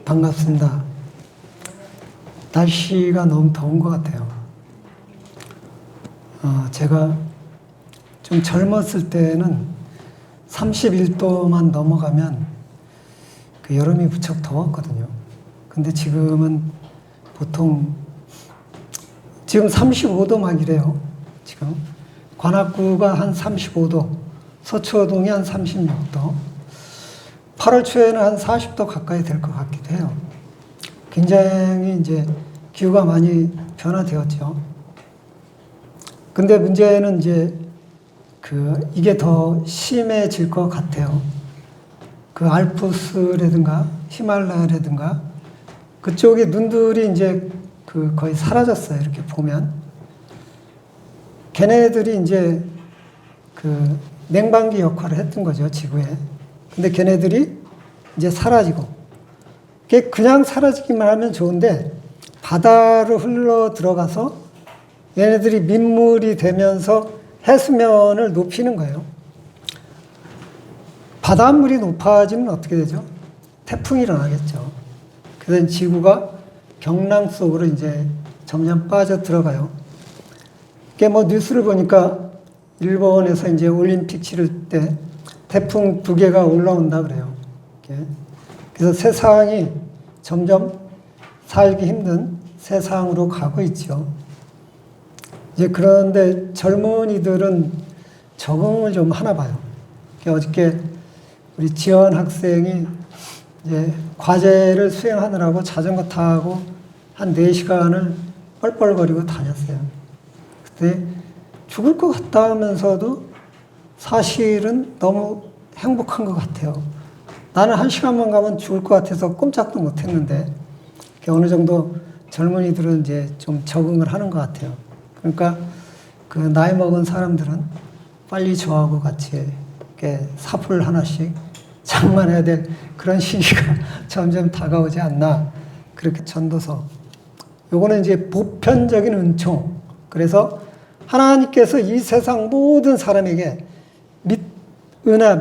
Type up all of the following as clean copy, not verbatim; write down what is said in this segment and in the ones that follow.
반갑습니다. 날씨가 너무 더운 것 같아요. 제가 좀 젊었을 때는 31도만 넘어가면 그 여름이 무척 더웠거든요. 근데 지금은 보통 지금 35도 막 이래요. 지금 관악구가 한 35도, 서초동이 한 36도, 8월 초에는 한 40도 가까이 될 것 같기도 해요. 굉장히 이제 기후가 많이 변화되었죠. 근데 문제는 이제 이게 더 심해질 것 같아요. 알프스라든가 히말라야라든가 그쪽에 눈들이 이제 거의 사라졌어요. 이렇게 보면. 걔네들이 이제 냉방기 역할을 했던 거죠, 지구에. 근데 걔네들이 이제 사라지고. 그냥 사라지기만 하면 좋은데, 바다로 흘러 들어가서 얘네들이 민물이 되면서 해수면을 높이는 거예요. 바닷물이 높아지면 어떻게 되죠? 태풍이 일어나겠죠. 그래서 지구가 경랑 속으로 이제 점점 빠져 들어가요. 뉴스를 보니까 일본에서 이제 올림픽 치를 때 태풍 2개가 올라온다 그래요. 그래서 세상이 점점 살기 힘든 세상으로 가고 있죠. 그런데 젊은이들은 적응을 좀 하나 봐요. 어저께 우리 지연 학생이 이제 과제를 수행하느라고 자전거 타고 한 4시간을 뻘뻘거리고 다녔어요. 그때 죽을 것 같다 하면서도 사실은 너무 행복한 것 같아요. 나는 1시간만 가면 죽을 것 같아서 꼼짝도 못 했는데, 어느 정도 젊은이들은 이제 좀 적응을 하는 것 같아요. 그러니까 나이 먹은 사람들은 빨리 저하고 같이 사풀 하나씩 장만해야 될 그런 시기가 점점 다가오지 않나. 그렇게 전도서. 요거는 이제 보편적인 은총. 그래서 하나님께서 이 세상 모든 사람에게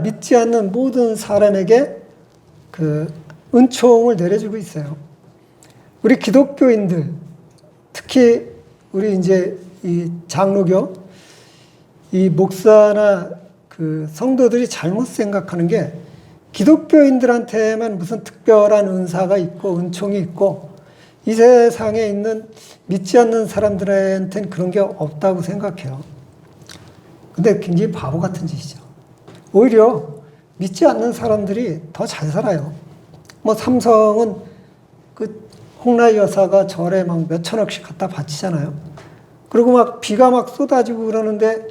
믿지 않는 모든 사람에게 은총을 내려주고 있어요. 우리 기독교인들, 특히 우리 이제 이 장로교, 이 목사나 성도들이 잘못 생각하는 게 기독교인들한테만 무슨 특별한 은사가 있고 은총이 있고 이 세상에 있는 믿지 않는 사람들한테는 그런 게 없다고 생각해요. 근데 굉장히 바보 같은 짓이죠. 오히려 믿지 않는 사람들이 더 잘 살아요. 삼성은 홍라희 여사가 절에 막 몇천억씩 갖다 바치잖아요. 그리고 비가 쏟아지고 그러는데,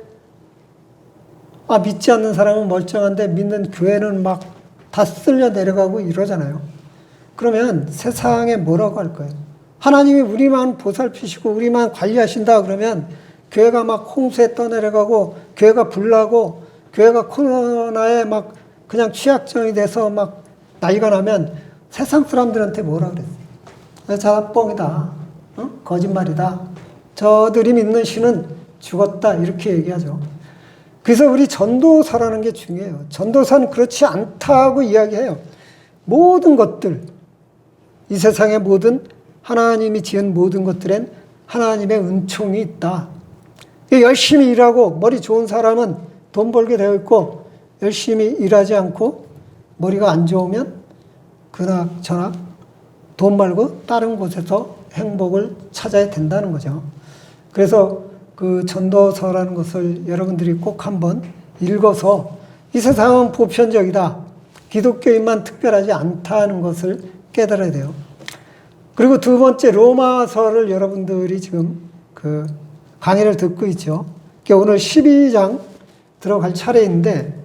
믿지 않는 사람은 멀쩡한데 믿는 교회는 다 쓸려 내려가고 이러잖아요. 그러면 세상에 뭐라고 할 거예요? 하나님이 우리만 보살피시고 우리만 관리하신다 그러면 교회가 홍수에 떠내려가고 교회가 불나고 교회가 코로나에 그냥 취약정이 돼서 난리가 나면 세상 사람들한테 뭐라 그랬어요? 자, 뻥이다. 거짓말이다. 저들이 믿는 신은 죽었다. 이렇게 얘기하죠. 그래서 우리 전도사라는 게 중요해요. 전도사는 그렇지 않다고 이야기해요. 모든 것들, 이 세상의 모든 하나님이 지은 모든 것들엔 하나님의 은총이 있다. 열심히 일하고 머리 좋은 사람은 돈 벌게 되어 있고 열심히 일하지 않고 머리가 안 좋으면 그나저나 돈 말고 다른 곳에서 행복을 찾아야 된다는 거죠. 그래서 전도서라는 것을 여러분들이 꼭 한번 읽어서 이 세상은 보편적이다. 기독교인만 특별하지 않다는 것을 깨달아야 돼요. 그리고 두 번째 로마서를 여러분들이 지금 강의를 듣고 있죠. 오늘 12장 들어갈 차례인데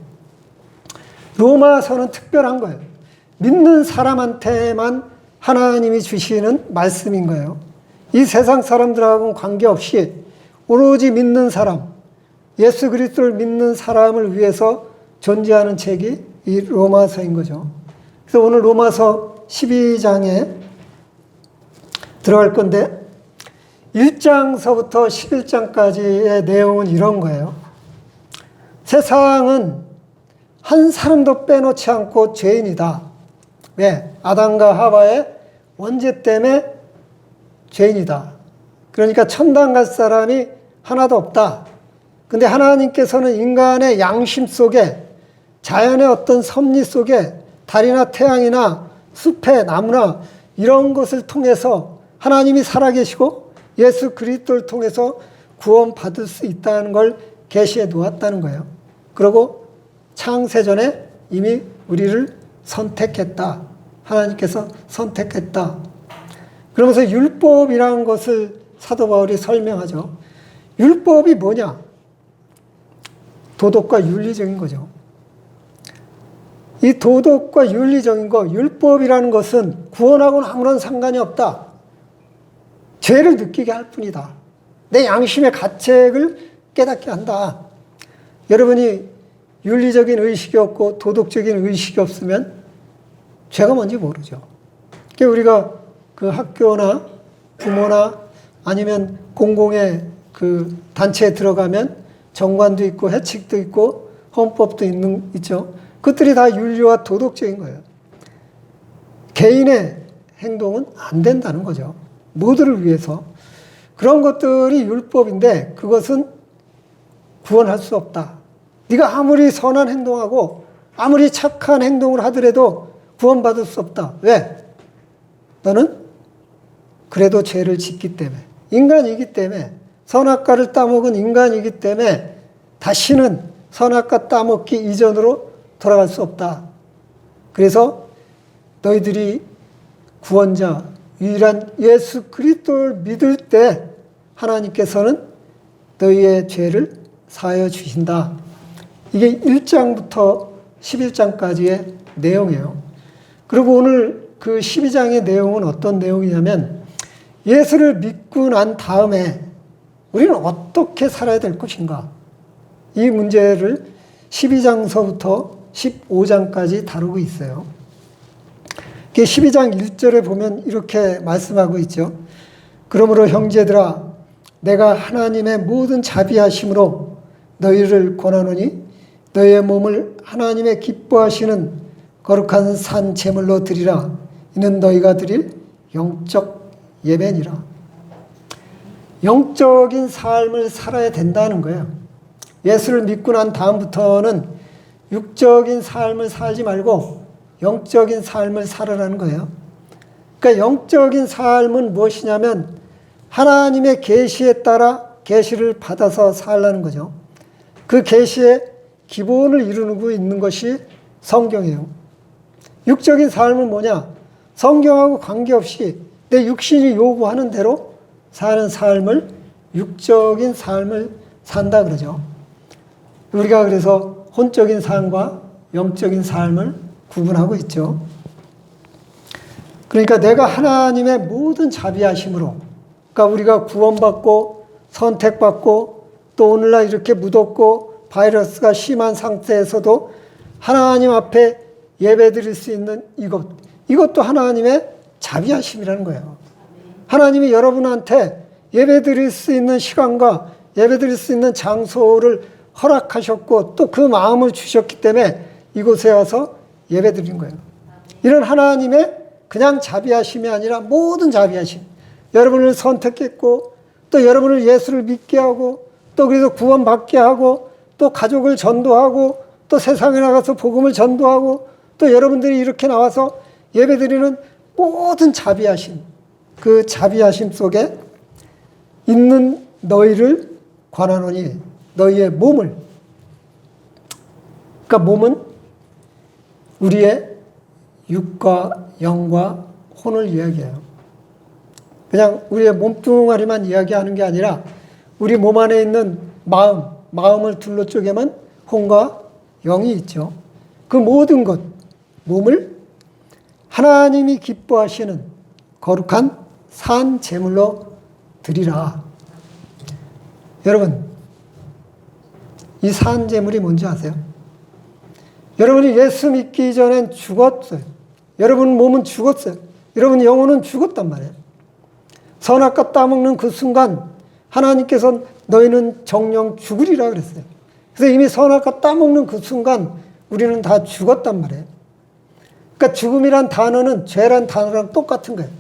로마서는 특별한 거예요. 믿는 사람한테만 하나님이 주시는 말씀인 거예요. 이 세상 사람들하고는 관계없이 오로지 믿는 사람, 예수 그리스도를 믿는 사람을 위해서 존재하는 책이 이 로마서인 거죠. 그래서 오늘 로마서 12장에 들어갈 건데 1장서부터 11장까지의 내용은 이런 거예요. 세상은 한 사람도 빼놓지 않고 죄인이다. 왜? 아담과 하와의 원죄 때문에 죄인이다. 그러니까 천당 갈 사람이 하나도 없다. 근데 하나님께서는 인간의 양심 속에, 자연의 어떤 섭리 속에 달이나 태양이나 숲의 나무나 이런 것을 통해서 하나님이 살아계시고 예수 그리스도를 통해서 구원받을 수 있다는 걸 계시해 놓았다는 거예요. 그리고 창세전에 이미 우리를 선택했다. 하나님께서 선택했다. 그러면서 율법이라는 것을 사도 바울이 설명하죠. 율법이 뭐냐? 도덕과 윤리적인 거죠. 이 도덕과 윤리적인 거, 율법이라는 것은 구원하고는 아무런 상관이 없다. 죄를 느끼게 할 뿐이다. 내 양심의 가책을 깨닫게 한다. 여러분이 윤리적인 의식이 없고 도덕적인 의식이 없으면 죄가 뭔지 모르죠. 그러니까 우리가 그 학교나 부모나 아니면 공공의 그 단체에 들어가면 정관도 있고 해칙도 있고 헌법도 있죠. 그것들이 다 윤리와 도덕적인 거예요. 개인의 행동은 안 된다는 거죠. 모두를 위해서. 그런 것들이 율법인데 그것은 구원할 수 없다. 네가 아무리 선한 행동하고 아무리 착한 행동을 하더라도 구원받을 수 없다. 왜? 너는 그래도 죄를 짓기 때문에, 인간이기 때문에, 선악과를 따먹은 인간이기 때문에 다시는 선악과 따먹기 이전으로 돌아갈 수 없다. 그래서 너희들이 구원자, 유일한 예수 그리스도를 믿을 때 하나님께서는 너희의 죄를 사하여 주신다. 이게 1장부터 11장까지의 내용이에요. 그리고 오늘 그 12장의 내용은 어떤 내용이냐면 예수를 믿고 난 다음에 우리는 어떻게 살아야 될 것인가? 이 문제를 12장서부터 15장까지 다루고 있어요. 12장 1절에 보면 이렇게 말씀하고 있죠. 그러므로 형제들아 내가 하나님의 모든 자비하심으로 너희를 권하노니 너희의 몸을 하나님의 기뻐하시는 거룩한 산 제물로 드리라. 이는 너희가 드릴 영적 예배니라. 영적인 삶을 살아야 된다는 거예요. 예수를 믿고 난 다음부터는 육적인 삶을 살지 말고 영적인 삶을 살아라는 거예요. 그러니까 영적인 삶은 무엇이냐면 하나님의 계시에 따라 계시를 받아서 살라는 거죠. 그 계시의 기본을 이루고 있는 것이 성경이에요. 육적인 삶은 뭐냐? 성경하고 관계없이 내 육신이 요구하는 대로 사는 삶을 육적인 삶을 산다 그러죠. 우리가 그래서 혼적인 삶과 영적인 삶을 구분하고 있죠. 그러니까 내가 하나님의 모든 자비하심으로, 그러니까 우리가 구원받고 선택받고 또 오늘날 이렇게 무덥고 바이러스가 심한 상태에서도 하나님 앞에 예배드릴 수 있는 이것도 하나님의 자비하심이라는 거예요. 하나님이 여러분한테 예배드릴 수 있는 시간과 예배드릴 수 있는 장소를 허락하셨고 또 그 마음을 주셨기 때문에 이곳에 와서 예배드린 거예요. 이런 하나님의 그냥 자비하심이 아니라 모든 자비하심. 여러분을 선택했고 또 여러분을 예수를 믿게 하고 또 그래서 구원받게 하고 또 가족을 전도하고 또 세상에 나가서 복음을 전도하고 또 여러분들이 이렇게 나와서 예배드리는 모든 자비하심, 그 자비하심 속에 있는 너희를 관하노니 너희의 몸을, 그러니까 몸은 우리의 육과 영과 혼을 이야기해요. 그냥 우리의 몸뚱아리만 이야기하는 게 아니라 우리 몸 안에 있는 마음을 둘러 쪼개면 혼과 영이 있죠. 그 모든 것, 몸을 하나님이 기뻐하시는 거룩한 산 제물로 드리라. 여러분, 이 산 제물이 뭔지 아세요? 여러분이 예수 믿기 전엔 죽었어요. 여러분 몸은 죽었어요. 여러분 영혼은 죽었단 말이에요. 선악과 따먹는 그 순간 하나님께서는 너희는 정령 죽으리라 그랬어요. 그래서 이미 선악과 따먹는 그 순간 우리는 다 죽었단 말이에요. 그러니까 죽음이란 단어는 죄란 단어랑 똑같은 거예요.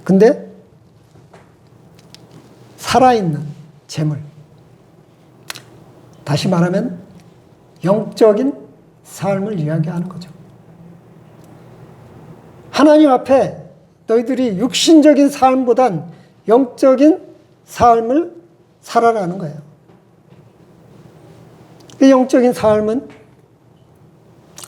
근데 살아있는 재물. 다시 말하면 영적인 삶을 이야기하는 거죠. 하나님 앞에 너희들이 육신적인 삶보단 영적인 삶을 살아라는 거예요. 이 영적인 삶은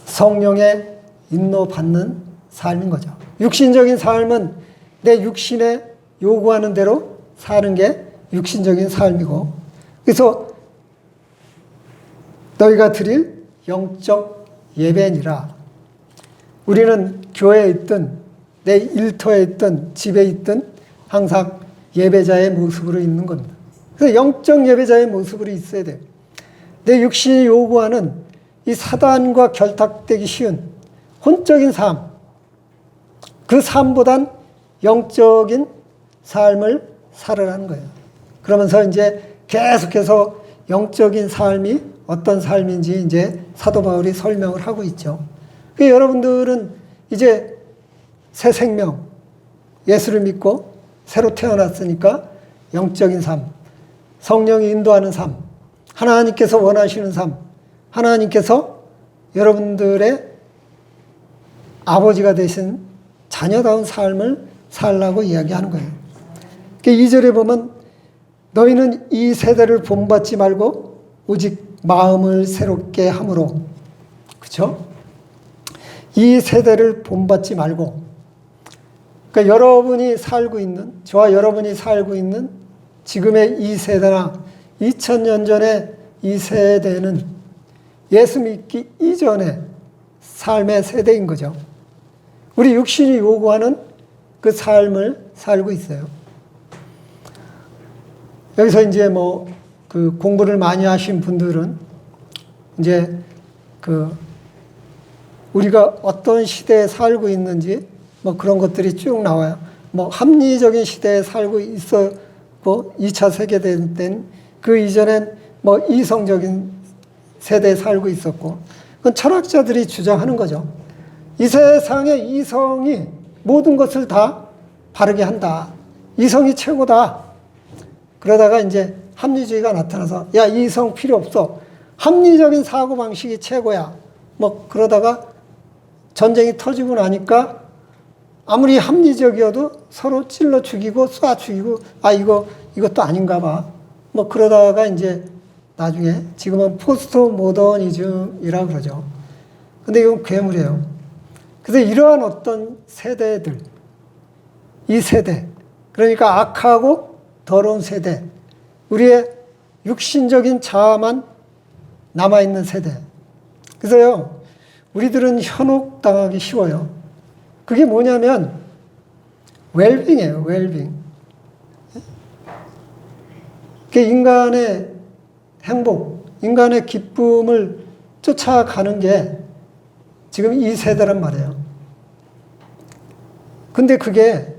성령의 인도받는 삶인 거죠. 육신적인 삶은 내 육신에 요구하는 대로 사는 게 육신적인 삶이고, 그래서 너희가 드릴 영적 예배니라. 우리는 교회에 있든 내 일터에 있든 집에 있든 항상 예배자의 모습으로 있는 겁니다. 그래서 영적 예배자의 모습으로 있어야 돼요. 내 육신이 요구하는 이 사단과 결탁되기 쉬운 혼적인 삶, 그 삶보단 영적인 삶을 살아라는 거예요. 그러면서 이제 계속해서 영적인 삶이 어떤 삶인지 이제 사도 바울이 설명을 하고 있죠. 여러분들은 이제 새 생명, 예수를 믿고 새로 태어났으니까 영적인 삶, 성령이 인도하는 삶, 하나님께서 원하시는 삶, 하나님께서 여러분들의 아버지가 되신 자녀다운 삶을 살라고 이야기하는 거예요. 2절에 보면 너희는 이 세대를 본받지 말고 오직 마음을 새롭게 함으로, 그렇죠? 이 세대를 본받지 말고, 그러니까 여러분이 살고 있는, 저와 여러분이 살고 있는 지금의 이 세대나 2000년 전의 이 세대는 예수 믿기 이전의 삶의 세대인 거죠. 우리 육신이 요구하는 그 삶을 살고 있어요. 여기서 이제 그 공부를 많이 하신 분들은 이제 우리가 어떤 시대에 살고 있는지 그런 것들이 쭉 나와요. 합리적인 시대에 살고 있었고 2차 세계대전 때는 그 이전엔 이성적인 세대에 살고 있었고, 그건 철학자들이 주장하는 거죠. 이 세상에 이성이 모든 것을 다 바르게 한다. 이성이 최고다. 그러다가 이제 합리주의가 나타나서 야, 이성 필요 없어. 합리적인 사고방식이 최고야. 그러다가 전쟁이 터지고 나니까 아무리 합리적이어도 서로 찔러 죽이고 쏴 죽이고 이것도 아닌가 봐. 그러다가 이제 나중에 지금은 포스트 모더니즘이라 그러죠. 근데 이건 괴물이에요. 그래서 이러한 어떤 세대들, 이 세대, 그러니까 악하고 더러운 세대, 우리의 육신적인 자아만 남아있는 세대. 그래서요, 우리들은 현혹당하기 쉬워요. 그게 뭐냐면 웰빙이에요. 웰빙. 인간의 행복, 인간의 기쁨을 쫓아가는 게 지금 이 세대란 말이에요. 근데 그게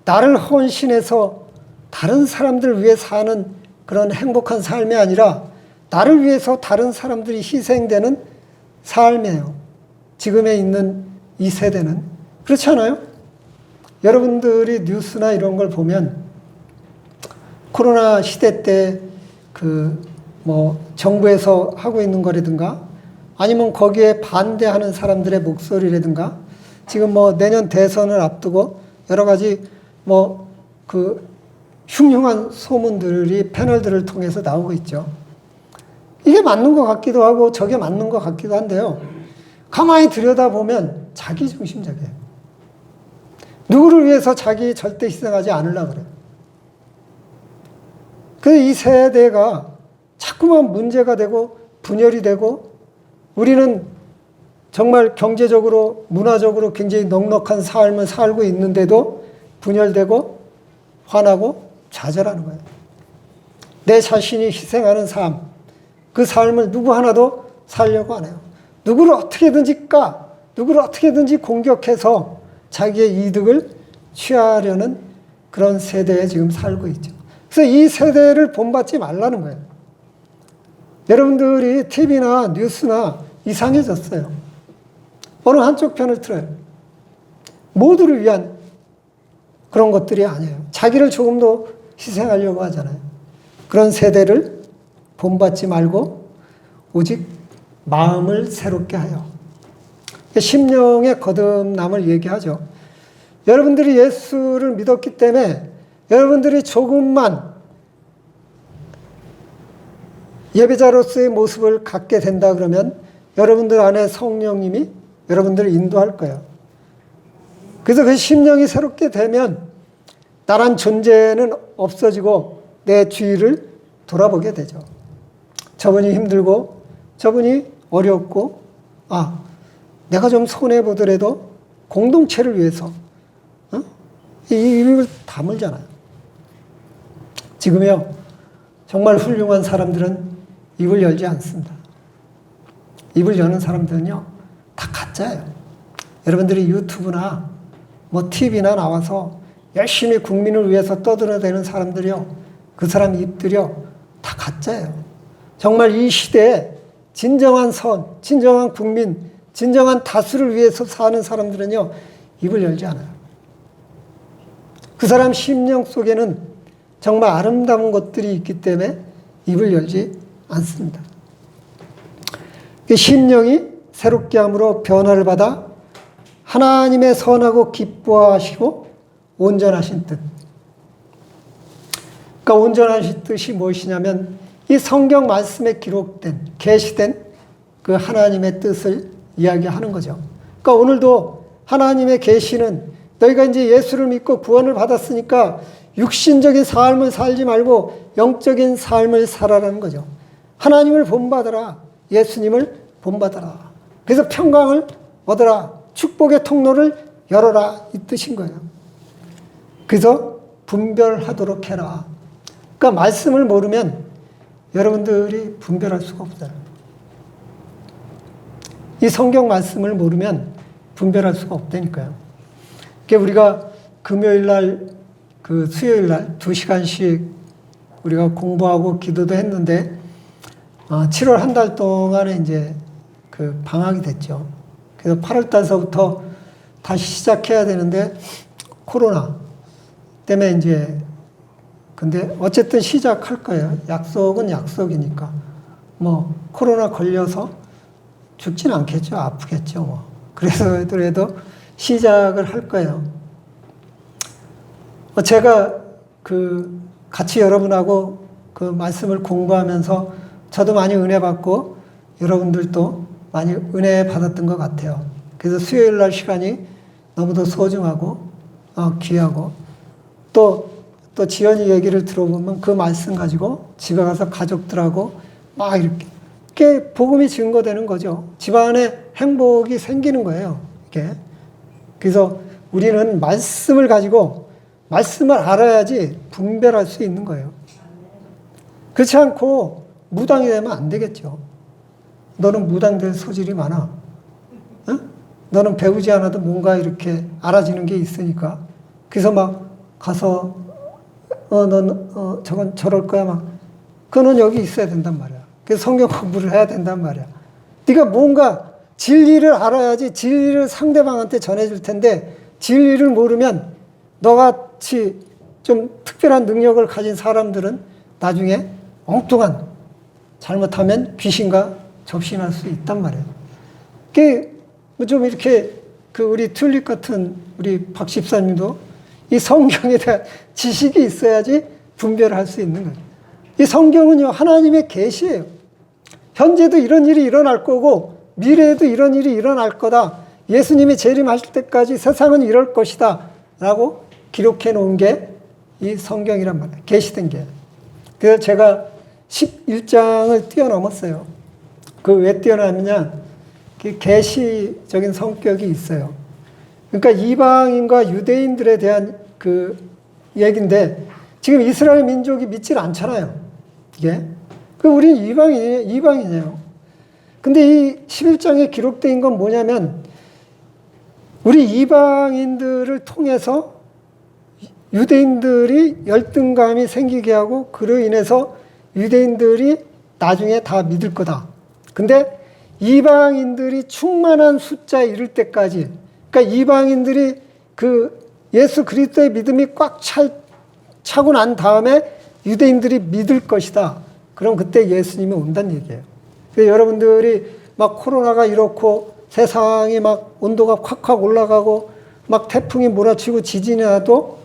나를 헌신해서 다른 사람들을 위해 사는 그런 행복한 삶이 아니라 나를 위해서 다른 사람들이 희생되는 삶이에요. 지금에 있는 이 세대는. 그렇지 않아요? 여러분들이 뉴스나 이런 걸 보면 코로나 시대 때 정부에서 하고 있는 거라든가 아니면 거기에 반대하는 사람들의 목소리라든가 지금 내년 대선을 앞두고 여러 가지 흉흉한 소문들이 패널들을 통해서 나오고 있죠. 이게 맞는 것 같기도 하고 저게 맞는 것 같기도 한데요. 가만히 들여다보면 자기중심적이에요. 누구를 위해서 자기 절대 희생하지 않으려고 그래요. 그래서 이 세대가 자꾸만 문제가 되고 분열이 되고 우리는 정말 경제적으로 문화적으로 굉장히 넉넉한 삶을 살고 있는데도 분열되고 화나고 좌절하는 거예요. 내 자신이 희생하는 삶, 그 삶을 누구 하나도 살려고 안 해요. 누구를 어떻게든지 누구를 어떻게든지 공격해서 자기의 이득을 취하려는 그런 세대에 지금 살고 있죠. 그래서 이 세대를 본받지 말라는 거예요. 여러분들이 TV나 뉴스나 이상해졌어요. 어느 한쪽 편을 틀어요. 모두를 위한 그런 것들이 아니에요. 자기를 조금 더 희생하려고 하잖아요. 그런 세대를 본받지 말고 오직 마음을 새롭게 하여. 심령의 거듭남을 얘기하죠. 여러분들이 예수를 믿었기 때문에 여러분들이 조금만 예배자로서의 모습을 갖게 된다 그러면 여러분들 안에 성령님이 여러분들을 인도할 거예요. 그래서 그 심령이 새롭게 되면 나란 존재는 없어지고 내 주위를 돌아보게 되죠. 저분이 힘들고 저분이 어렵고 내가 좀 손해보더라도 공동체를 위해서 이 입을 다물잖아요. 지금요 정말 훌륭한 사람들은 입을 열지 않습니다. 입을 여는 사람들은요 다 가짜예요. 여러분들이 유튜브나 TV나 나와서 열심히 국민을 위해서 떠들어대는 사람들이요 그 사람 입들이요 다 가짜예요. 정말 이 시대에 진정한 선, 진정한 국민, 진정한 다수를 위해서 사는 사람들은요 입을 열지 않아요. 그 사람 심령 속에는 정말 아름다운 것들이 있기 때문에 입을 열지 않습니다. 심령이 새롭게 함으로 변화를 받아 하나님의 선하고 기뻐하시고 온전하신 뜻. 그러니까 온전하신 뜻이 무엇이냐면 이 성경 말씀에 기록된, 계시된 그 하나님의 뜻을 이야기하는 거죠. 그러니까 오늘도 하나님의 계시는 너희가 이제 예수를 믿고 구원을 받았으니까 육신적인 삶을 살지 말고 영적인 삶을 살아라는 거죠. 하나님을 본받아라. 예수님을 본받아라. 그래서 평강을 얻어라. 축복의 통로를 열어라. 이 뜻인 거예요. 그래서 분별하도록 해라. 그러니까 말씀을 모르면 여러분들이 분별할 수가 없어요. 이 성경 말씀을 모르면 분별할 수가 없다니까요. 그러니까 우리가 금요일 날, 수요일 날 2시간씩 우리가 공부하고 기도도 했는데 7월 한 달 동안에 이제 방학이 됐죠. 그래서 8월 달서부터 다시 시작해야 되는데 코로나 때문에 이제 근데 어쨌든 시작할 거예요. 약속은 약속이니까. 코로나 걸려서 죽진 않겠죠. 아프겠죠. 그래도 시작을 할 거예요. 제가 같이 여러분하고 그 말씀을 공부하면서 저도 많이 은혜 받고 여러분들도 많이 은혜 받았던 것 같아요. 그래서 수요일 날 시간이 너무도 소중하고 귀하고 또 지연이 얘기를 들어보면 그 말씀 가지고 집에 가서 가족들하고 막 이렇게 복음이 증거되는 거죠. 집안에 행복이 생기는 거예요. 이게. 그래서 우리는 말씀을 가지고 말씀을 알아야지 분별할 수 있는 거예요. 그렇지 않고 무당이 되면 안 되겠죠. 너는 무당될 소질이 많아. 응? 너는 배우지 않아도 뭔가 이렇게 알아지는 게 있으니까. 그래서 막 가서 넌 저건 저럴 거야 그거는 여기 있어야 된단 말이야. 그래서 성경 공부를 해야 된단 말이야. 네가 뭔가 진리를 알아야지 진리를 상대방한테 전해줄 텐데 진리를 모르면 너같이 좀 특별한 능력을 가진 사람들은 나중에 엉뚱한 잘못하면 귀신과 접신할 수 있단 말이에요. 그게 좀 이렇게 우리 튤립 같은 우리 박 집사님도 이 성경에 대한 지식이 있어야지 분별을 할 수 있는 거예요. 이 성경은요 하나님의 계시예요. 현재도 이런 일이 일어날 거고 미래에도 이런 일이 일어날 거다. 예수님이 재림하실 때까지 세상은 이럴 것이다 라고 기록해 놓은 게 이 성경이란 말이에요. 계시된 게. 그래서 제가 11장을 뛰어넘었어요. 왜 뛰어넘느냐? 계시적인 성격이 있어요. 그러니까 이방인과 유대인들에 대한 얘기인데 지금 이스라엘 민족이 믿질 않잖아요. 이게. 우리는 이방인이에요. 근데 이 11장에 기록된 건 뭐냐면 우리 이방인들을 통해서 유대인들이 열등감이 생기게 하고 그로 인해서 유대인들이 나중에 다 믿을 거다. 근데 이방인들이 충만한 숫자에 이를 때까지, 그러니까 이방인들이 예수 그리스도의 믿음이 꽉 차고 난 다음에 유대인들이 믿을 것이다. 그럼 그때 예수님이 온다는 얘기예요. 그래서 여러분들이 막 코로나가 이렇고 세상이 막 온도가 콱콱 올라가고 막 태풍이 몰아치고 지진이 나도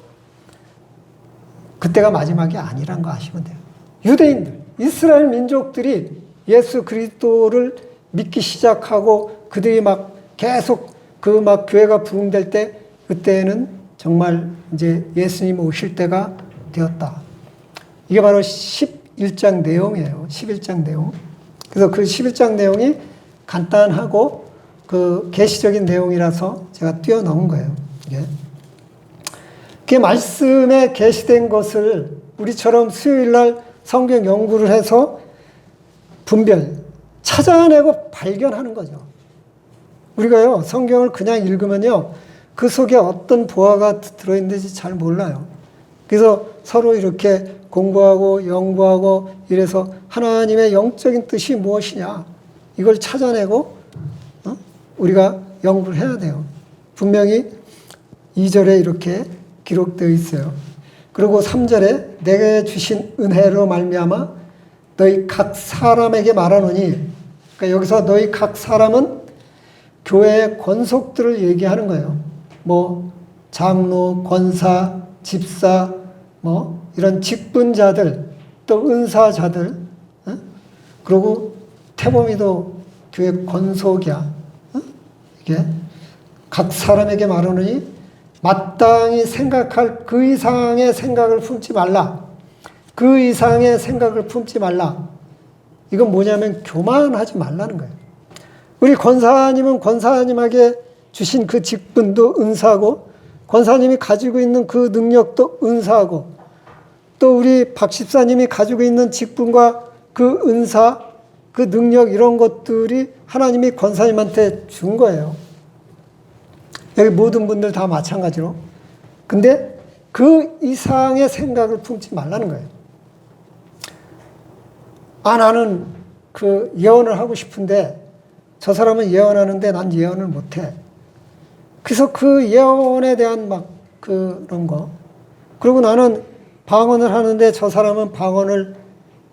그때가 마지막이 아니란 거 아시면 돼요. 유대인들, 이스라엘 민족들이 예수 그리스도를 믿기 시작하고 그들이 막 계속 그 막 교회가 부흥될 때 그때는 정말 이제 예수님 오실 때가 되었다. 이게 바로 11장 내용이에요. 11장 내용. 그래서 그 11장 내용이 간단하고 그 계시적인 내용이라서 제가 띄워넣은 거예요. 이게. 그 말씀에 계시된 것을 우리처럼 수요일날 성경 연구를 해서 찾아내고 발견하는 거죠. 우리가요, 성경을 그냥 읽으면요, 그 속에 어떤 보화가 들어있는지 잘 몰라요. 그래서 서로 이렇게 공부하고 연구하고 이래서 하나님의 영적인 뜻이 무엇이냐, 이걸 찾아내고 우리가 연구를 해야 돼요. 분명히 2절에 이렇게 기록되어 있어요. 그리고 3절에 내게 주신 은혜로 말미암아 너희 각 사람에게 말하노니, 그러니까 여기서 너희 각 사람은 교회의 권속들을 얘기하는 거예요. 뭐 장로, 권사, 집사, 뭐 이런 직분자들, 또 은사자들, 그리고 태범이도 교회 권속이야. 이게 각 사람에게 말하노니 마땅히 생각할 그 이상의 생각을 품지 말라. 그 이상의 생각을 품지 말라. 이건 뭐냐면 교만하지 말라는 거예요. 우리 권사님은 권사님에게 주신 그 직분도 은사고, 권사님이 가지고 있는 그 능력도 은사고, 또 우리 박 집사님이 가지고 있는 직분과 그 은사, 그 능력, 이런 것들이 하나님이 권사님한테 준 거예요. 여기 모든 분들 다 마찬가지로. 근데 그 이상의 생각을 품지 말라는 거예요. 나는 그 예언을 하고 싶은데 저 사람은 예언하는데 난 예언을 못해. 그래서 그 예언에 대한 막 그런 거. 그리고 나는 방언을 하는데 저 사람은 방언을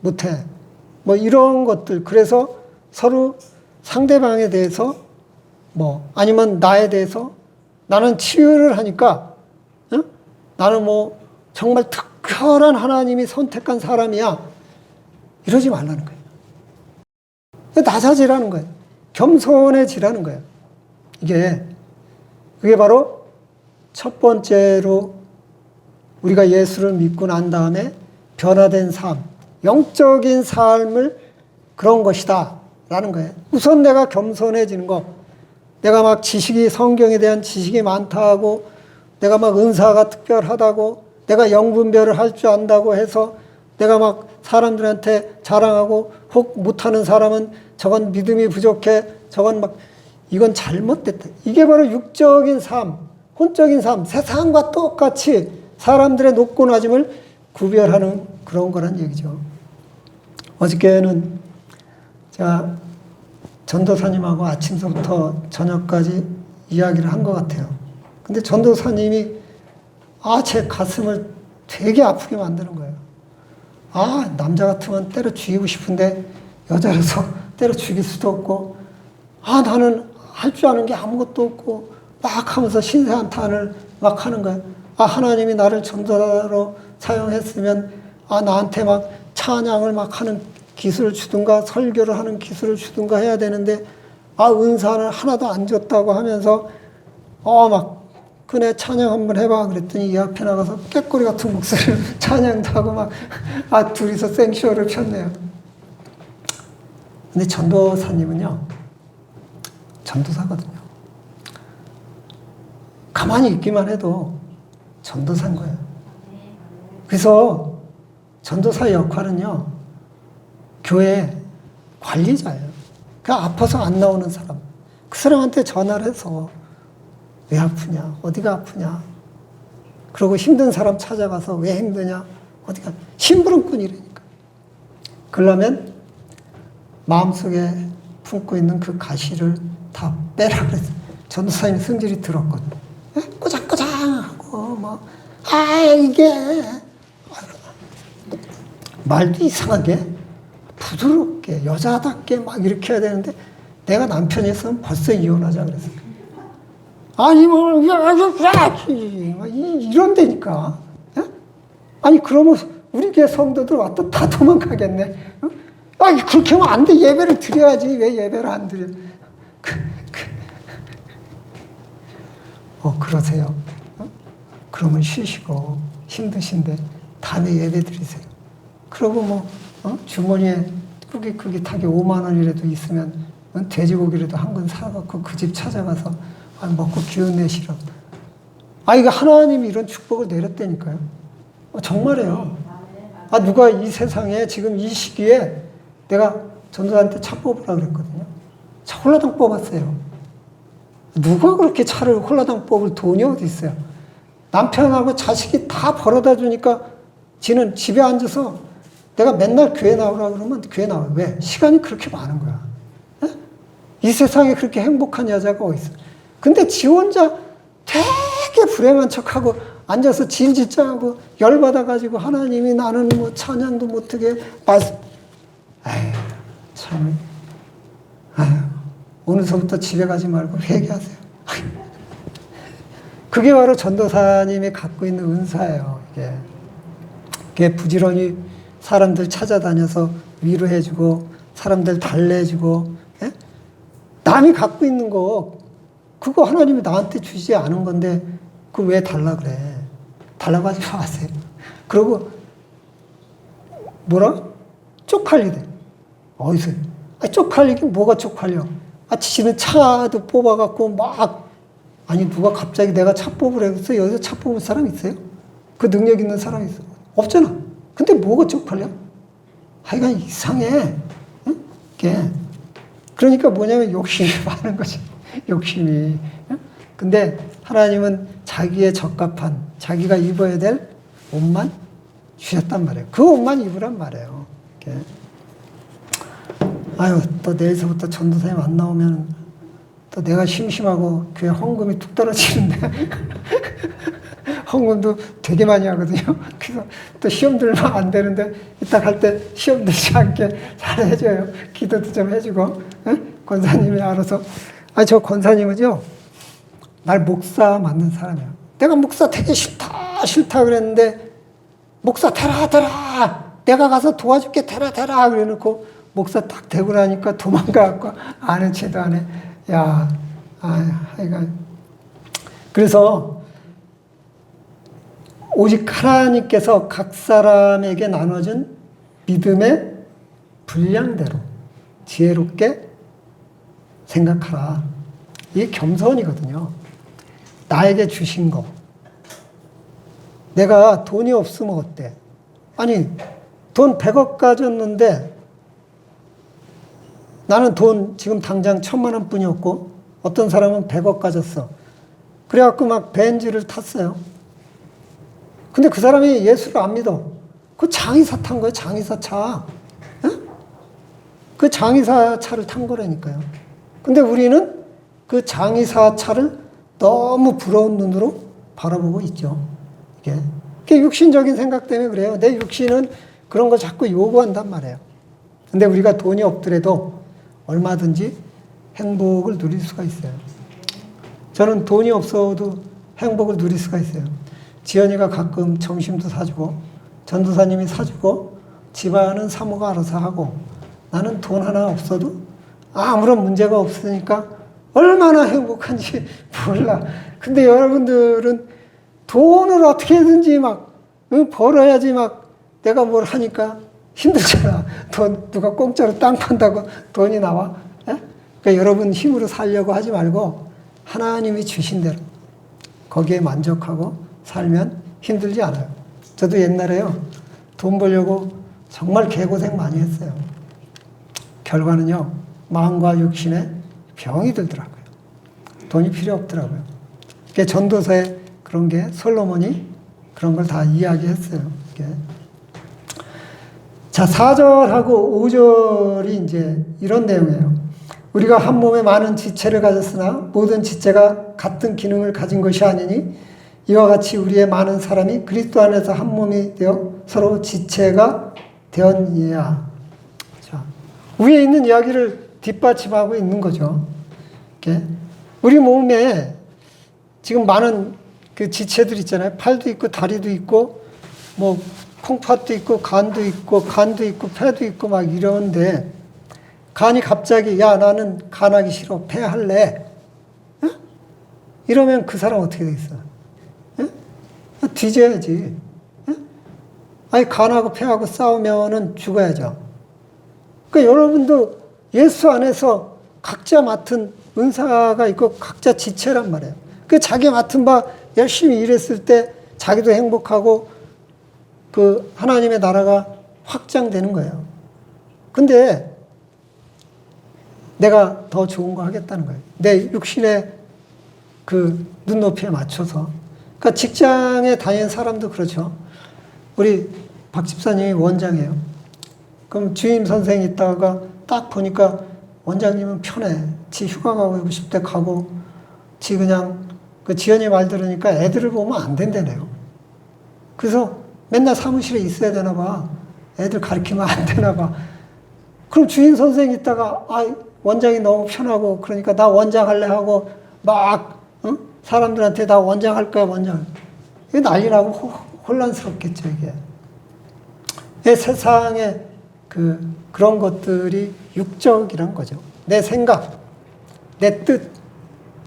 못해. 뭐 이런 것들. 그래서 서로 상대방에 대해서 뭐 아니면 나에 대해서 나는 치유를 하니까 나는 뭐 정말 특별한 하나님이 선택한 사람이야. 이러지 말라는 거예요. 낮아지라는 거예요. 겸손해지라는 거예요. 그게 바로 첫 번째로 우리가 예수를 믿고 난 다음에 변화된 삶, 영적인 삶을 그런 것이다 라는 거예요. 우선 내가 겸손해지는 거. 내가 막 성경에 대한 지식이 많다고, 내가 막 은사가 특별하다고, 내가 영분별을 할 줄 안다고 해서 내가 막 사람들한테 자랑하고, 혹 못하는 사람은 저건 믿음이 부족해, 저건 막 이건 잘못됐다. 이게 바로 육적인 삶, 혼적인 삶, 세상과 똑같이 사람들의 높고 낮음을 구별하는 그런 거란 얘기죠. 어저께는 제가 전도사님하고 아침서부터 저녁까지 이야기를 한 것 같아요. 근데 전도사님이 제 가슴을 되게 아프게 만드는 거예요. 남자 같으면 때려 죽이고 싶은데 여자라서 때려 죽일 수도 없고, 나는 할 줄 아는 게 아무것도 없고, 막 하면서 신세한탄을 막 하는 거예요. 하나님이 나를 전도사로 사용했으면, 나한테 막 찬양을 막 하는 기술을 주든가, 설교를 하는 기술을 주든가 해야 되는데, 은사는 하나도 안 줬다고 하면서, 그네 찬양 한번 해봐. 그랬더니 이 앞에 나가서 깨꼬리 같은 목소리를 찬양도 하고 막, 둘이서 생쇼를 폈네요. 근데 전도사님은요, 전도사거든요. 가만히 있기만 해도 전도사인 거예요. 그래서 전도사의 역할은요, 교회 관리자예요. 아파서 안 나오는 사람, 그 사람한테 전화를 해서 왜 아프냐, 어디가 아프냐, 그리고 힘든 사람 찾아가서 왜 힘드냐, 어디가, 심부름꾼이라니까. 그러려면 마음속에 품고 있는 그 가시를 다 빼라 그랬어요. 전도사님 성질이 들었거든요. 꼬장꼬장하고 막, 이게 말도 이상하게 부드럽게 여자답게 막 이렇게 해야 되는데 내가 남편이었으면 벌써 이혼하자 그랬어. 아니 뭐 이런 데니까. 아니 그러면 우리 교회 성도들 왔다 다 도망가겠네. 아니 그렇게 하면 안 돼. 예배를 드려야지. 왜 예배를 안 드려? 그러세요. 그러면 쉬시고 힘드신데 다음에 예배 드리세요. 그러고 뭐 주머니에 꾸깃꾸깃하게 5만 원이라도 있으면 돼지고기라도 한 건 사갖고 그 집 찾아가서 먹고 기운 내시라고. 이거 하나님이 이런 축복을 내렸다니까요. 정말이에요. 누가 이 세상에 지금 이 시기에 내가 전도사한테 차 뽑으라 그랬거든요. 차 홀라당 뽑았어요. 누가 그렇게 차를 홀라당 뽑을 돈이 어디 있어요? 남편하고 자식이 다 벌어다 주니까 지는 집에 앉아서 내가 맨날 교회 나오라 그러면 교회 나와요. 왜? 시간이 그렇게 많은 거야. 이 세상에 그렇게 행복한 여자가 어디 있어? 근데 지 혼자 되게 불행한 척하고 앉아서 질질짜하고 열받아가지고 하나님이 나는 뭐 찬양도 못하게 참. 오늘서부터 집에 가지 말고 회개하세요. 그게 바로 전도사님이 갖고 있는 은사예요. 이게 부지런히 사람들 찾아다녀서 위로해주고 사람들 달래주고 남이 갖고 있는 거 그거 하나님이 나한테 주지 않은 건데 그거 왜 달라 그래? 달라고 하지 마세요. 그리고 뭐라? 쪽팔리대. 어디서? 쪽팔리긴 뭐가 쪽팔려? 지는 차도 뽑아갖고 누가 갑자기 내가 차 뽑으래 그래서 여기서 차 뽑을 사람 있어요? 그 능력 있는 사람 있어? 없잖아. 근데 뭐가 쪽팔려? 하여간 이상해. 그러니까 뭐냐면 욕심이 많은 거지. 욕심이. 근데 하나님은 자기의 적합한 자기가 입어야 될 옷만 주셨단 말이에요. 그 옷만 입으란 말이에요. 또 내일서부터 전도사님 안 나오면 또 내가 심심하고 교회 헌금이 뚝 떨어지는데 헌금도 되게 많이 하거든요. 그래서 또 시험 들면 안 되는데 이따 갈 때 시험 들지 않게 잘 해줘요. 기도도 좀 해주고. 권사님이 알아서. 저 권사님은요, 날 목사 만든 사람이에요. 내가 목사 되게 싫다 그랬는데 목사 되라 내가 가서 도와줄게 되라 그래 놓고 목사 딱 되고 나니까 도망가갖고 아는 체도 안 해. 하여간. 그래서 오직 하나님께서 각 사람에게 나눠준 믿음의 분량대로 지혜롭게 생각하라. 이게 겸손이거든요. 나에게 주신 거. 내가 돈이 없으면 어때? 돈 100억 가졌는데 나는 돈 지금 당장 1,000만 원뿐이 없고 어떤 사람은 100억 가졌어. 그래갖고 막 벤츠를 탔어요. 근데 그 사람이 예수를 안 믿어. 그 장의사 탄 거예요. 장의사 차. 그 장의사 차를 탄 거라니까요. 근데 우리는 그 장의사 차를 너무 부러운 눈으로 바라보고 있죠. 이게 육신적인 생각 때문에 그래요. 내 육신은 그런 거 자꾸 요구한단 말이에요. 근데 우리가 돈이 없더라도 얼마든지 행복을 누릴 수가 있어요. 저는 돈이 없어도 행복을 누릴 수가 있어요. 지연이가 가끔 점심도 사주고 전도사님이 사주고 집안은 사모가 알아서 하고 나는 돈 하나 없어도 아무런 문제가 없으니까 얼마나 행복한지 몰라. 근데 여러분들은 돈을 어떻게든지 벌어야지 내가 뭘 하니까 힘들잖아. 돈 누가 공짜로 땅 판다고 돈이 나와? 그러니까 여러분 힘으로 살려고 하지 말고 하나님이 주신 대로 거기에 만족하고 살면 힘들지 않아요. 저도 옛날에요. 돈 벌려고 정말 개고생 많이 했어요. 결과는요. 마음과 육신에 병이 들더라고요. 돈이 필요 없더라고요. 그게 전도서에 그런 게 솔로몬이 그런 걸 다 이야기했어요. 자, 4절하고 5절이 이제 이런 내용이에요. 우리가 한 몸에 많은 지체를 가졌으나 모든 지체가 같은 기능을 가진 것이 아니니 이와 같이 우리의 많은 사람이 그리스도 안에서 한 몸이 되어 서로 지체가 되었느니라. 자, 위에 있는 이야기를 뒷받침하고 있는 거죠. 이렇게. 우리 몸에 지금 많은 그 지체들 있잖아요. 팔도 있고 다리도 있고 뭐 콩팥도 있고 간도 있고 폐도 있고 막 이러는데 간이 갑자기 야 나는 간하기 싫어 폐 할래. 어? 이러면 그 사람 어떻게 되겠어? 어? 뒤져야지. 어? 아니 간하고 폐하고 싸우면은 죽어야죠. 그러니까 여러분도 예수 안에서 각자 맡은 은사가 있고 각자 지체란 말이에요. 그 자기 맡은 바 열심히 일했을 때 자기도 행복하고 그 하나님의 나라가 확장되는 거예요. 근데 내가 더 좋은 거 하겠다는 거예요. 내 육신의 그 눈높이에 맞춰서. 그러니까 직장에 다니는 사람도 그렇죠. 우리 박 집사님이 원장이에요. 그럼 주임 선생이 있다가 딱 보니까 원장님은 편해. 지 휴가 가고 싶을 때 가고, 지 그냥 그 지연이 말 들으니까 애들을 보면 안 된다네요. 그래서 맨날 사무실에 있어야 되나 봐. 애들 가르치면 안 되나 봐. 그럼 주임 선생이 있다가, 원장이 너무 편하고, 그러니까 나 원장 할래 하고, 막, 사람들한테 나 원장 할 거야, 원장. 이게 난리나고 혼란스럽겠죠, 이게. 세상에 그런 것들이 육적이란 거죠. 내 생각, 내 뜻,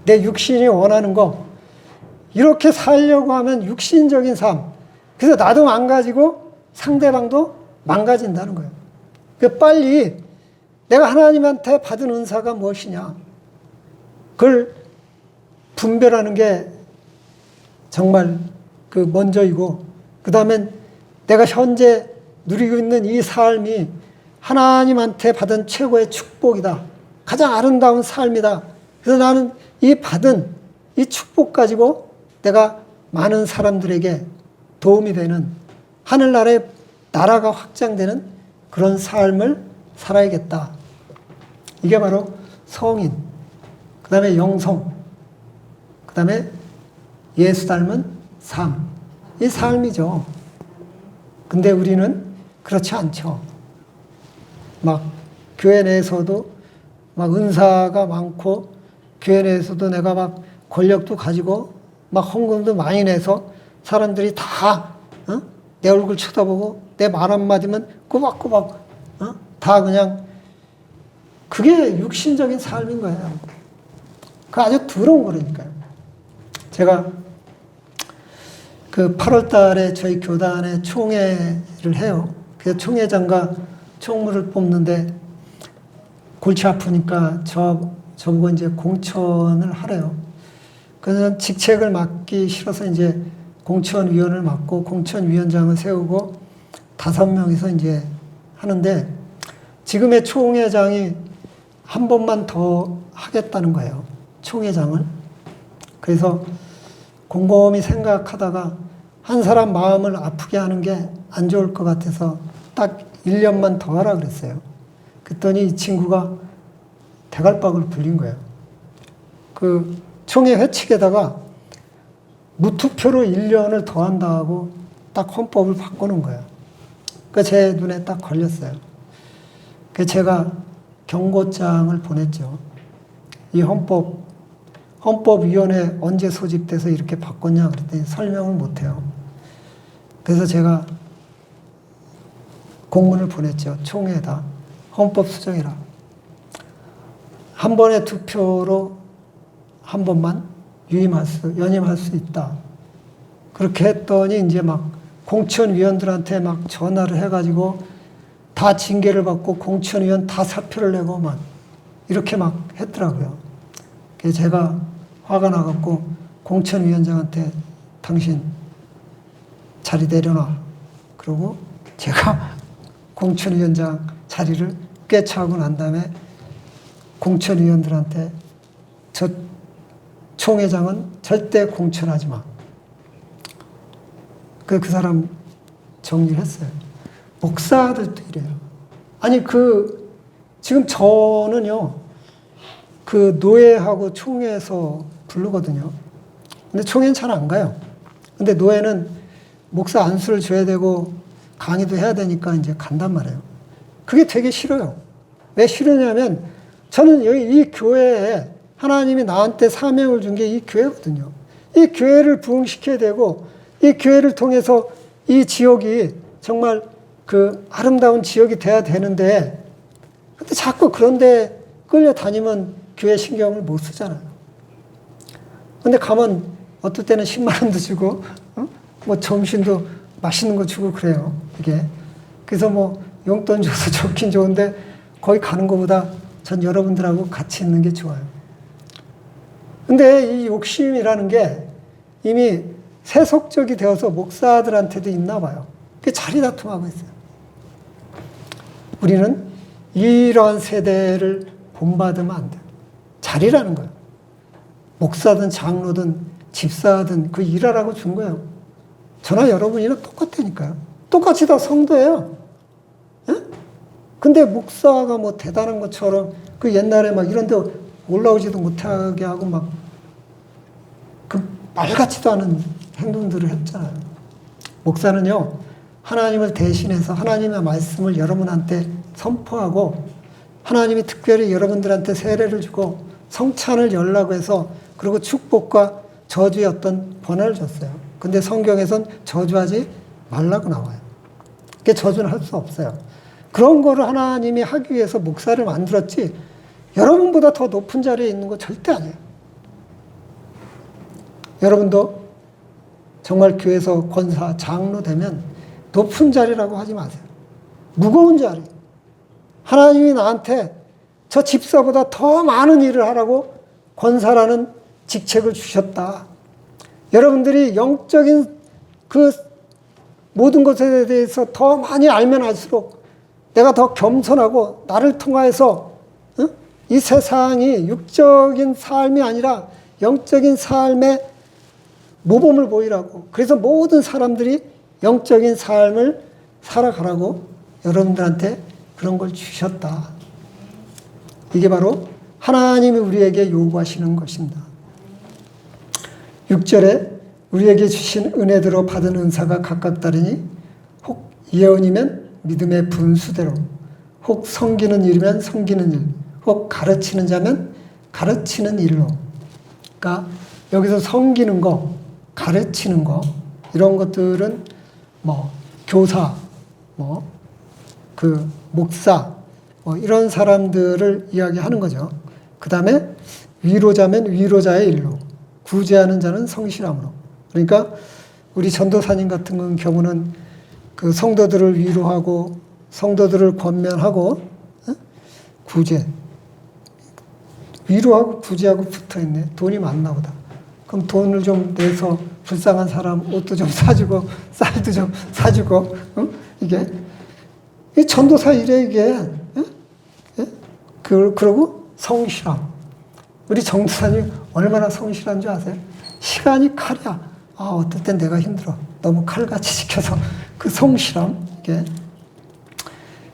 내 육신이 원하는 거. 이렇게 살려고 하면 육신적인 삶. 그래서 나도 망가지고 상대방도 망가진다는 거예요. 빨리 내가 하나님한테 받은 은사가 무엇이냐. 그걸 분별하는 게 정말 먼저이고, 그 다음엔 내가 현재 누리고 있는 이 삶이 하나님한테 받은 최고의 축복이다. 가장 아름다운 삶이다. 그래서 나는 이 받은 이 축복 가지고 내가 많은 사람들에게 도움이 되는 하늘나라의 나라가 확장되는 그런 삶을 살아야겠다. 이게 바로 성인, 그 다음에 영성, 그 다음에 예수 닮은 삶. 이 삶이죠. 근데 우리는 그렇지 않죠. 막 교회 내에서도 막 은사가 많고 교회 내에서도 내가 막 권력도 가지고 막 헌금도 많이 내서 사람들이 다 내 얼굴 쳐다보고 내 말 한마디면 꼬박꼬박 다 그냥 그게 육신적인 삶인 거예요. 그 아주 더러운 거라니까요. 제가 8월 달에 저희 교단에 총회를 해요. 그래서 총회장과 총무를 뽑는데 골치 아프니까 저보고 이제 공천을 하래요. 그래서 직책을 맡기 싫어서 이제 공천위원을 맡고 공천위원장을 세우고 5명이서 이제 하는데 지금의 총회장이 한 번만 더 하겠다는 거예요. 총회장을. 그래서 곰곰이 생각하다가 한 사람 마음을 아프게 하는 게 안 좋을 것 같아서 딱 1년만 더 하라 그랬어요. 그랬더니 이 친구가 대갈박을 불린 거예요. 총회 회칙에다가 무투표로 1년을 더 한다고 딱 헌법을 바꾸는 거예요. 제 눈에 딱 걸렸어요. 제가 경고장을 보냈죠. 이 헌법위원회 언제 소집돼서 이렇게 바꿨냐 그랬더니 설명을 못해요. 그래서 제가 공문을 보냈죠. 총회에다. 헌법 수정해라. 한 번의 투표로 한 번만 연임할 수 있다. 그렇게 했더니 이제 막 공천위원들한테 막 전화를 해가지고 다 징계를 받고 공천위원 다 사표를 내고 막 이렇게 막 했더라고요. 그래서 제가 화가 나갖고 공천위원장한테 당신 자리 내려놔. 그러고 제가 공천위원장 자리를 꿰차고 난 다음에 공천위원들한테 저 총회장은 절대 공천하지 마. 그 사람 정리를 했어요. 목사들도 이래요. 아니 지금 저는요 노회하고 총회에서 부르거든요. 근데 총회는 잘 안 가요. 근데 노예는 목사 안수를 줘야 되고 강의도 해야 되니까 이제 간단 말이에요. 그게 되게 싫어요. 왜 싫으냐면 저는 여기 이 교회에 하나님이 나한테 사명을 준 게 이 교회거든요. 이 교회를 부흥시켜야 되고 이 교회를 통해서 이 지역이 정말 그 아름다운 지역이 돼야 되는데 근데 자꾸 그런데 끌려다니면 교회 신경을 못 쓰잖아요. 근데 가면 어떨 때는 10만 원도 주고 뭐 점심도 맛있는 거 주고 그래요. 이게. 그래서 뭐 용돈 줘서 좋긴 좋은데 거기 가는 것보다 전 여러분들하고 같이 있는 게 좋아요. 근데 이 욕심이라는 게 이미 세속적이 되어서 목사들한테도 있나 봐요. 그게 자리 다툼하고 있어요. 우리는 이러한 세대를 본받으면 안 돼요. 자리라는 거예요. 목사든 장로든 집사든 그 일하라고 준 거예요. 저나 여러분이랑 똑같다니까요. 똑같이 다 성도예요. 예? 근데 목사가 뭐 대단한 것처럼 그 옛날에 막 이런 데 올라오지도 못하게 하고 막 그 말 같지도 않은 행동들을 했잖아요. 목사는요, 하나님을 대신해서 하나님의 말씀을 여러분한테 선포하고 하나님이 특별히 여러분들한테 세례를 주고 성찬을 열라고 해서 그리고 축복과 저주의 어떤 번호를 줬어요. 근데 성경에선 저주하지 말라고 나와요. 그게 저주는 할 수 없어요. 그런 거를 하나님이 하기 위해서 목사를 만들었지 여러분보다 더 높은 자리에 있는 거 절대 아니에요. 여러분도 정말 교회에서 권사, 장로 되면 높은 자리라고 하지 마세요. 무거운 자리. 하나님이 나한테 저 집사보다 더 많은 일을 하라고 권사라는 직책을 주셨다. 여러분들이 영적인 그 모든 것에 대해서 더 많이 알면 알수록 내가 더 겸손하고 나를 통하여서 이 세상이 육적인 삶이 아니라 영적인 삶의 모범을 보이라고. 그래서 모든 사람들이 영적인 삶을 살아가라고 여러분들한테 그런 걸 주셨다. 이게 바로 하나님이 우리에게 요구하시는 것입니다. 6절에 우리에게 주신 은혜대로 받은 은사가 각각 다르니 혹 예언이면 믿음의 분수대로, 혹 섬기는 일이면 섬기는 일, 혹 가르치는 자면 가르치는 일로. 그러니까 여기서 섬기는 거, 가르치는 거 이런 것들은 뭐 교사, 뭐 그 목사, 뭐 이런 사람들을 이야기하는 거죠. 그 다음에 위로자면 위로자의 일로, 구제하는 자는 성실함으로. 그러니까 우리 전도사님 같은 경우는 그 성도들을 위로하고 성도들을 권면하고 구제, 위로하고 구제하고 붙어있네. 돈이 많나 보다. 그럼 돈을 좀 내서 불쌍한 사람 옷도 좀 사주고 쌀도 좀 사주고 이게 이 전도사 일에 이게 그러고 성실함. 우리 전도사님 얼마나 성실한 줄 아세요? 시간이 칼이야. 아, 어떨 땐 내가 힘들어. 너무 칼같이 지켜서 그 성실함 이게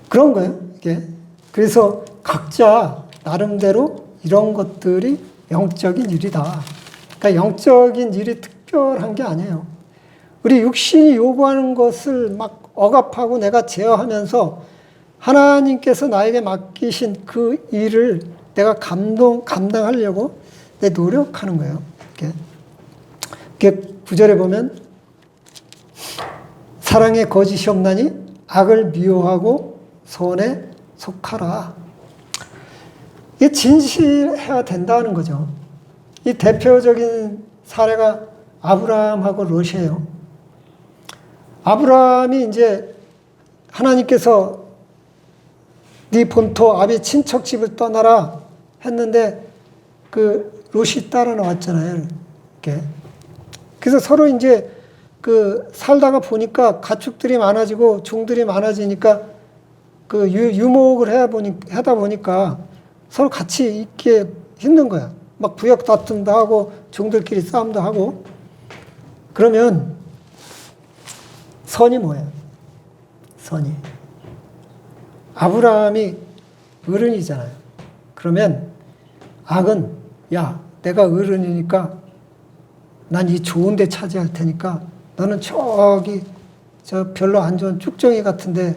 그런 거예요. 이게 그래서 각자 나름대로 이런 것들이 영적인 일이다. 그러니까 영적인 일이 특별한 게 아니에요. 우리 육신이 요구하는 것을 막 억압하고 내가 제어하면서 하나님께서 나에게 맡기신 그 일을 내가 감당하려고 내 노력하는 거예요. 이렇게 9절에 보면 사랑에 거짓이 없나니 악을 미워하고 선에 속하라. 이게 진실해야 된다는 거죠. 이 대표적인 사례가 아브라함하고 롯이에요. 아브라함이 이제 하나님께서 네 본토 아비 친척 집을 떠나라 했는데 그 롯이 따라 나왔잖아요. 이렇게. 그래서 서로 이제 그 살다가 보니까 가축들이 많아지고 종들이 많아지니까 그 유목을 하다 보니까 서로 같이 있기 힘든 거야. 막 부역 다툼도 하고 종들끼리 싸움도 하고. 그러면 선이 뭐예요? 선이. 아브라함이 어른이잖아요. 그러면 악은 야, 내가 어른이니까 난 이 좋은 데 차지할 테니까 너는 저기 저 별로 안 좋은 쭉정이 같은데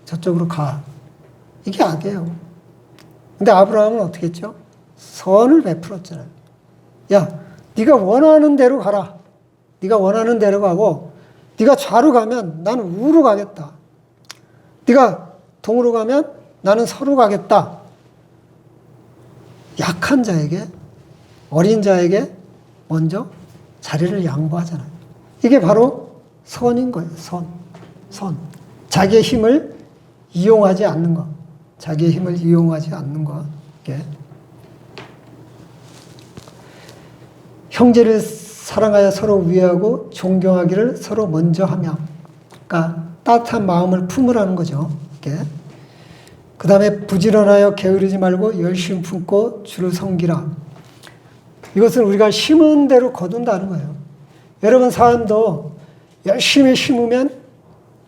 저쪽으로 가. 이게 악이에요. 근데 아브라함은 어떻게 했죠? 선을 베풀었잖아요. 야, 네가 원하는 대로 가라. 네가 원하는 대로 가고 네가 좌로 가면 나는 우로 가겠다. 네가 동으로 가면 나는 서로 가겠다. 약한 자에게, 어린 자에게 먼저 자리를 양보하잖아요. 이게 바로 선인 거예요. 선. 자기의 힘을 이용하지 않는 것. 자기의 힘을 이용하지 않는 것. 이게. 형제를 사랑하여 서로 위하고 존경하기를 서로 먼저 하며. 그러니까 따뜻한 마음을 품으라는 거죠. 이게. 그 다음에 부지런하여 게으르지 말고 열심히 품고 주를 섬기라. 이것은 우리가 심은 대로 거둔다는 거예요. 여러분 삶도 열심히 심으면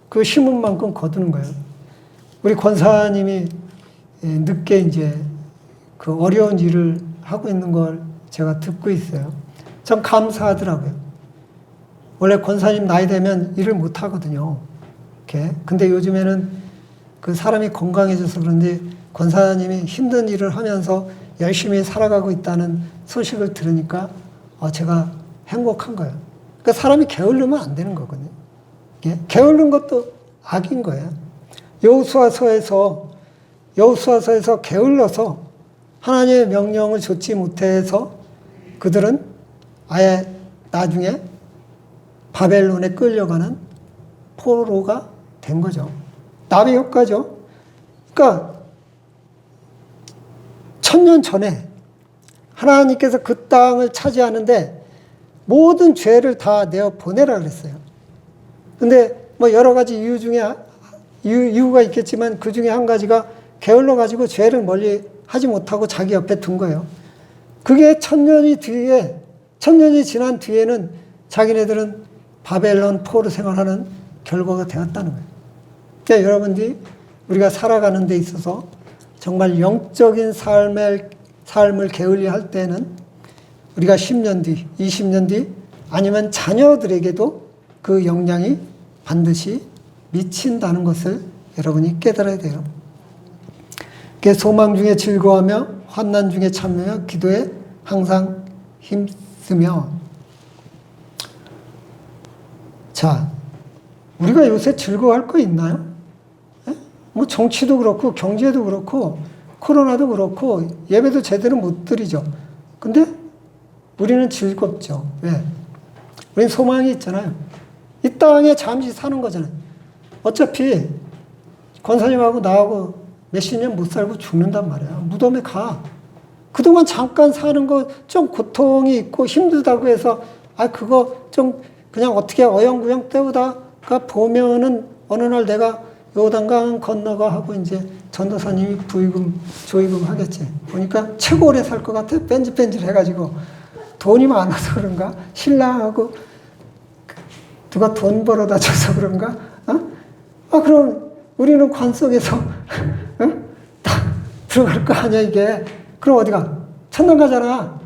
그 심은 만큼 거두는 거예요. 우리 권사님이 늦게 이제 그 어려운 일을 하고 있는 걸 제가 듣고 있어요. 전 감사하더라고요. 원래 권사님 나이 되면 일을 못 하거든요. 이렇게. 근데 요즘에는 그 사람이 건강해져서 그런데 권사님이 힘든 일을 하면서 열심히 살아가고 있다는 소식을 들으니까 제가 행복한 거예요. 그러니까 사람이 게으르면 안 되는 거거든요. 게으른 것도 악인 거예요. 여호수아서에서 게을러서 하나님의 명령을 좇지 못해서 그들은 아예 나중에 바벨론에 끌려가는 포로가 된 거죠. 나비 효과죠. 그러니까 1000년 전에 하나님께서 그 땅을 차지하는데 모든 죄를 다 내어 보내라 그랬어요. 근데 뭐 여러 가지 이유 중에 이유가 있겠지만 그 중에 한 가지가 게을러 가지고 죄를 멀리 하지 못하고 자기 옆에 둔 거예요. 그게 1000년이 지난 뒤에는 자기네들은 바벨론 포로 생활하는 결과가 되었다는 거예요. 그러니까 여러분들이 우리가 살아가는 데 있어서 정말 영적인 삶을 게을리 할 때는 우리가 10년 뒤, 20년 뒤 아니면 자녀들에게도 그 영향이 반드시 미친다는 것을 여러분이 깨달아야 돼요. 소망 중에 즐거워하며 환난 중에 참으며 기도에 항상 힘쓰며. 자, 우리가 요새 즐거워할 거 있나요? 뭐 정치도 그렇고 경제도 그렇고 코로나도 그렇고 예배도 제대로 못 드리죠. 근데 우리는 즐겁죠. 왜? 우리는 소망이 있잖아요. 이 땅에 잠시 사는 거잖아요. 어차피 권사님하고 나하고 몇십 년 못 살고 죽는단 말이야. 무덤에 가. 그동안 잠깐 사는 거 좀 고통이 있고 힘들다고 해서 그거 좀 그냥 어떻게 어영부영 때우다가 보면은 어느 날 내가 요단강 건너가 하고 이제 전도사님이 조의금 하겠지. 보니까 최고 오래 살 것 같아. 뺀질뺀질 해가지고 돈이 많아서 그런가? 신랑하고 누가 돈 벌어다 줘서 그런가? 그럼 우리는 관 속에서 딱 들어갈 거 아니야 이게. 그럼 어디가? 천당 가잖아.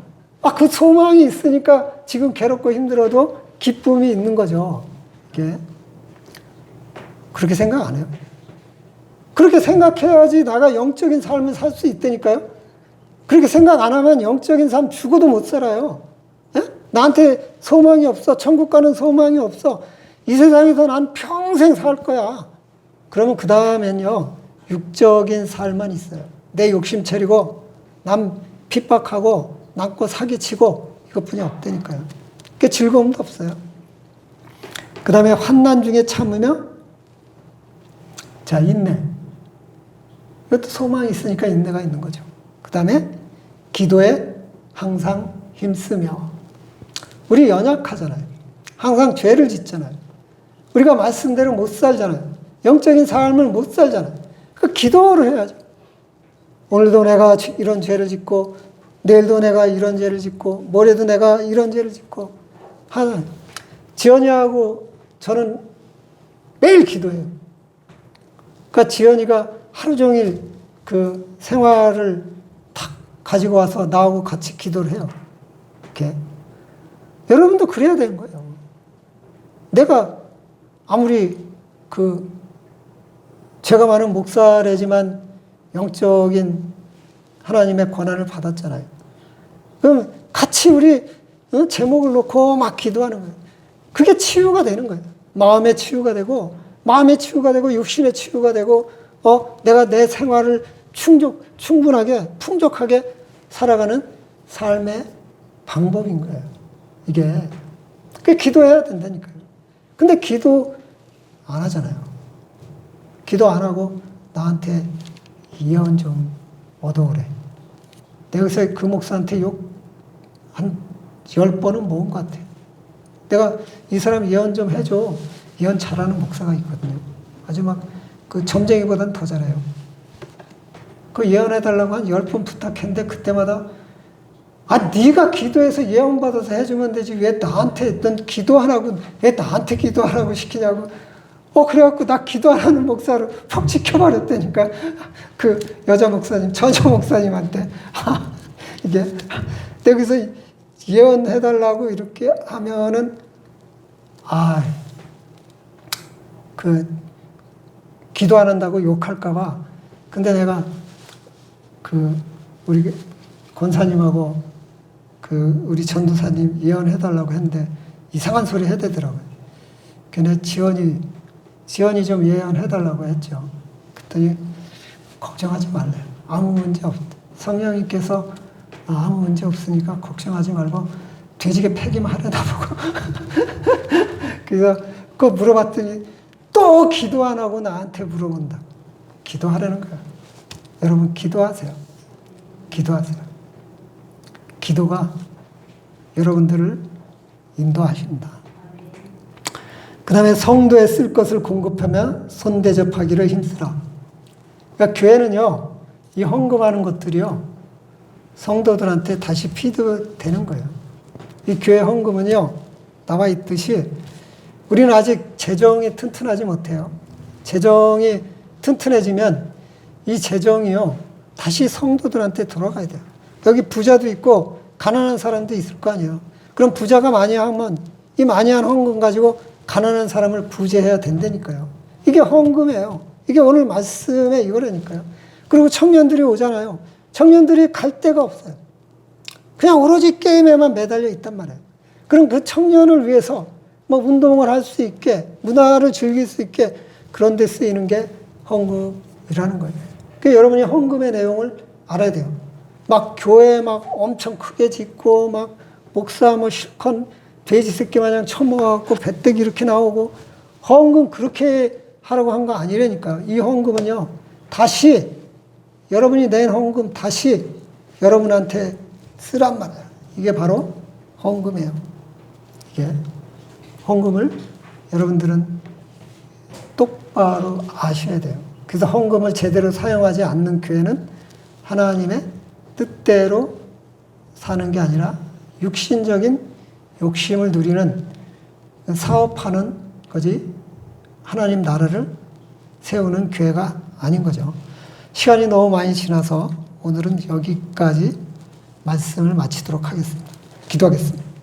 그 소망이 있으니까 지금 괴롭고 힘들어도 기쁨이 있는 거죠. 이게. 그렇게 생각 안 해요? 그렇게 생각해야지 나가 영적인 삶을 살 수 있다니까요? 그렇게 생각 안 하면 영적인 삶 죽어도 못 살아요. 예? 나한테 소망이 없어. 천국 가는 소망이 없어. 이 세상에서 난 평생 살 거야. 그러면 그 다음엔요, 육적인 삶만 있어요. 내 욕심 차리고, 남 핍박하고, 남고 사기치고, 이것뿐이 없다니까요. 그게 즐거움도 없어요. 그 다음에 환난 중에 참으며, 자, 인내. 이것도 소망이 있으니까 인내가 있는 거죠. 그 다음에 기도에 항상 힘쓰며. 우리 연약하잖아요. 항상 죄를 짓잖아요. 우리가 말씀대로 못 살잖아요. 영적인 삶을 못 살잖아요. 그 기도를 해야죠. 오늘도 내가 이런 죄를 짓고, 내일도 내가 이런 죄를 짓고, 모레도 내가 이런 죄를 짓고, 지연이하고 저는 매일 기도해요. 그러니까 지연이가 하루 종일 그 생활을 탁 가지고 와서 나하고 같이 기도를 해요. 이렇게. 여러분도 그래야 되는 거예요. 내가 아무리 제가 많은 목사래지만 영적인 하나님의 권한을 받았잖아요. 그럼 같이 우리 제목을 놓고 막 기도하는 거예요. 그게 치유가 되는 거예요. 마음의 치유가 되고 육신의 치유가 되고 내가 내 생활을 충분하게 풍족하게 살아가는 삶의 방법인 거예요. 이게 기도해야 된다니까요. 근데 기도 안 하잖아요. 기도 안 하고 나한테 예언 좀 얻어오래. 내가 그래서 그 목사한테 욕 한 10번은 모은 것 같아요. 내가 이 사람 예언 좀 해줘. 예언 잘하는 목사가 있거든요. 아주 그 점쟁이보단 더 잘해요. 그 예언해달라고 한 10번 부탁했는데 그때마다 네가 기도해서 예언 받아서 해주면 되지 왜 나한테 넌 기도하라고 왜 나한테 기도하라고 시키냐고. 그래갖고 나 기도 안 하는 목사로 푹 지켜버렸다니까. 그 여자 목사님, 처녀 목사님한테 이게 내가 그래서 예언해달라고 이렇게 하면은 기도 안 한다고 욕할까봐. 근데 내가 우리 권사님하고 우리 전도사님 예언해달라고 했는데 이상한 소리 해대더라고요. 걔네 지연이 좀 예언해달라고 했죠. 그랬더니 걱정하지 말래요. 아무 문제 없다. 성령님께서 아무 문제 없으니까 걱정하지 말고 돼지게 폐기만 하려다 보고. 그래서 그거 물어봤더니 또 기도 안 하고 나한테 물어본다. 기도하라는 거야. 여러분 기도하세요. 기도하세요. 기도가 여러분들을 인도하신다. 그 다음에 성도에 쓸 것을 공급하며 손대접하기를 힘쓰라. 그러니까 교회는요, 이 헌금하는 것들이요, 성도들한테 다시 피드되는 거예요. 이 교회 헌금은요, 나와 있듯이 우리는 아직 재정이 튼튼하지 못해요. 재정이 튼튼해지면 이 재정이요, 다시 성도들한테 돌아가야 돼요. 여기 부자도 있고 가난한 사람도 있을 거 아니에요. 그럼 부자가 많이 하면 이 많이 한 헌금 가지고 가난한 사람을 구제해야 된다니까요. 이게 헌금이에요. 이게 오늘 말씀의 이거라니까요. 그리고 청년들이 오잖아요. 청년들이 갈 데가 없어요. 그냥 오로지 게임에만 매달려 있단 말이에요. 그럼 그 청년을 위해서 운동을 할 수 있게, 문화를 즐길 수 있게 그런 데 쓰이는 게 헌금이라는 거예요. 그러니까 여러분이 헌금의 내용을 알아야 돼요. 교회 엄청 크게 짓고 목사 실컷 돼지 새끼 마냥 처먹어갖고 배때기 이렇게 나오고 헌금 그렇게 하라고 한 거 아니라니까요. 이 헌금은요, 다시 여러분이 낸 헌금 다시 여러분한테 쓰란 말이에요. 이게 바로 헌금이에요. 이게 헌금을 여러분들은 똑바로 아셔야 돼요. 그래서 헌금을 제대로 사용하지 않는 교회는 하나님의 뜻대로 사는 게 아니라 육신적인 욕심을 누리는 사업하는 거지 하나님 나라를 세우는 교회가 아닌 거죠. 시간이 너무 많이 지나서 오늘은 여기까지 말씀을 마치도록 하겠습니다. 기도하겠습니다.